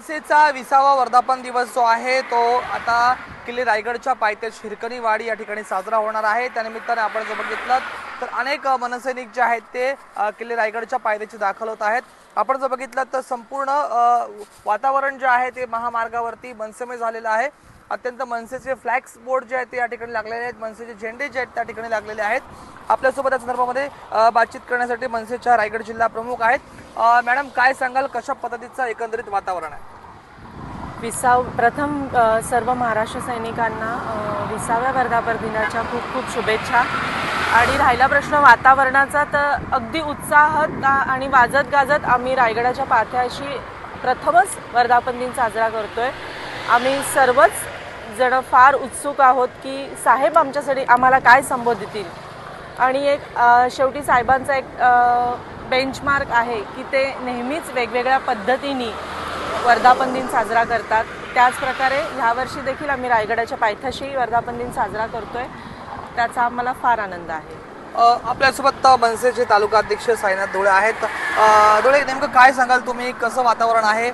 मनसेचा 20वा वर्धापन दिवस जो आहे तो आता किल्ले रायगडच्या पायथ्यात हिरकणीवाडी या ठिकाणी साजरा होणार आहे। त्यानिमित्ताने आपण जर बघितलं तर अनेक मनसैनिक जे आहेत ते किल्ले रायगडच्या पायथ्याशी दाखल होत आहेत। आपण जर बघितलं तर संपूर्ण वातावरण जे आहे ते महामार्गावरती मनसेमय झालेलं आहे। अत्यंत मनसेचे फ्लॅक्स बोर्ड जे आहेत ते या ठिकाणी लागलेले आहेत, मनसेचे झेंडे जे आहेत त्या ठिकाणी लागलेले आहेत। आपल्यासोबत या संदर्भामध्ये बातचीत करण्यासाठी मनसेच्या रायगड जिल्हा प्रमुख आहेत। मॅडम, काय सांगाल, कशा पद्धतीचं एकंदरीत वातावरण आहे? प्रथम सर्व महाराष्ट्र सैनिकांना 20व्या वर्धापन दिनाच्या खूप खूप शुभेच्छा। आणि राहिला प्रश्न वातावरणाचा, तर अगदी उत्साहात आणि वाजत गाजत आम्ही रायगडाच्या पायथ्याशी प्रथमच वर्धापन दिन साजरा करतोय। आम्ही सर्वच जण फार उत्सुक आहोत की साहेब आमच्यासाठी आम्हाला काय संबोधितील। आणि एक शेवटी साहेबांचा एक बेंचमार्क आहे की ते नेहमीच वेगवेगळ्या पद्धतीने वर्धापन दिन साजरा करतात। त्याच प्रकारे ह्यावर्षी देखील आम्ही रायगडाच्या पायथ्याशी वर्धापन दिन साजरा करतोय, त्याचा आम्हाला फार आनंद आहे। आपल्यासोबत मनसेचे तालुका अध्यक्ष साईनाथ धुळे आहेत। धुळे, नेमकं काय सांगाल तुम्ही, कसं वातावरण आहे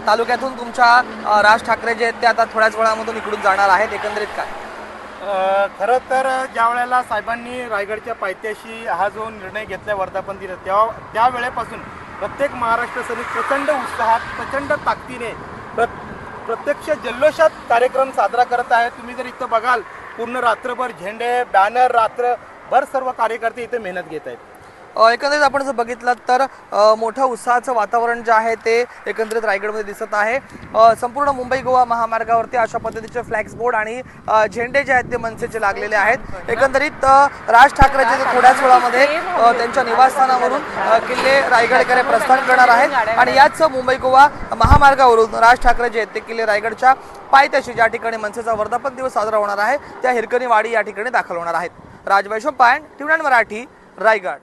तालुक्यातून? तुमच्या राज ठाकरे जे आहेत ते आता थोड्याच वेळामधून इकडून जाणार आहेत, एकंदरीत काय? खरं तर ज्या वेळेला साहेबांनी रायगडच्या पायथ्याशी हा जो निर्णय घेतला वर्धापन दिन, त्यावेळेपासून प्रत्येक महाराष्ट्र सैनिक प्रचंड उत्साहात, प्रचंड ताकदीने प्रत्यक्ष जल्लोषात कार्यक्रम साजरा करत आहे। तुम्ही जर इथं बघाल, पूर्ण रात्रभर झेंडे, बॅनर, रात्रभर सर्व कार्यकर्ते इथे मेहनत घेत आहेत। एकंदरीत आपण जर बघितलं तर मोठं उत्साहाचं वातावरण जे आहे ते एकंदरीत रायगडमध्ये दिसत आहे। संपूर्ण मुंबई गोवा महामार्गावरती अशा पद्धतीचे फ्लॅक्स बोर्ड आणि झेंडे जे आहेत ते मनसेचे लागलेले आहेत। एकंदरीत राज ठाकरेचे थोड्याच वेळामध्ये त्यांच्या निवासस्थानावरून किल्ले रायगडकडे प्रस्थान करणार आहेत आणि याच मुंबई गोवा महामार्गावरून राज ठाकरे जे आहेत ते किल्ले रायगडच्या पायथ्याशी ज्या ठिकाणी मनसेचा वर्धापन दिवस साजरा होणार आहे त्या हिरकणीवाडी या ठिकाणी दाखल होणार आहेत। राजवैश्व पायण, टीव्ही 9 मराठी, रायगड।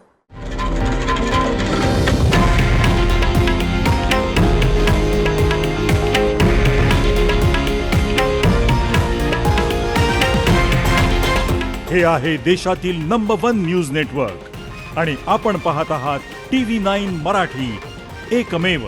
हे आहे देशातील नंबर 1 न्यूज नेटवर्क आणि आपण पाहत आहात TV9 मराठी, एकमेव।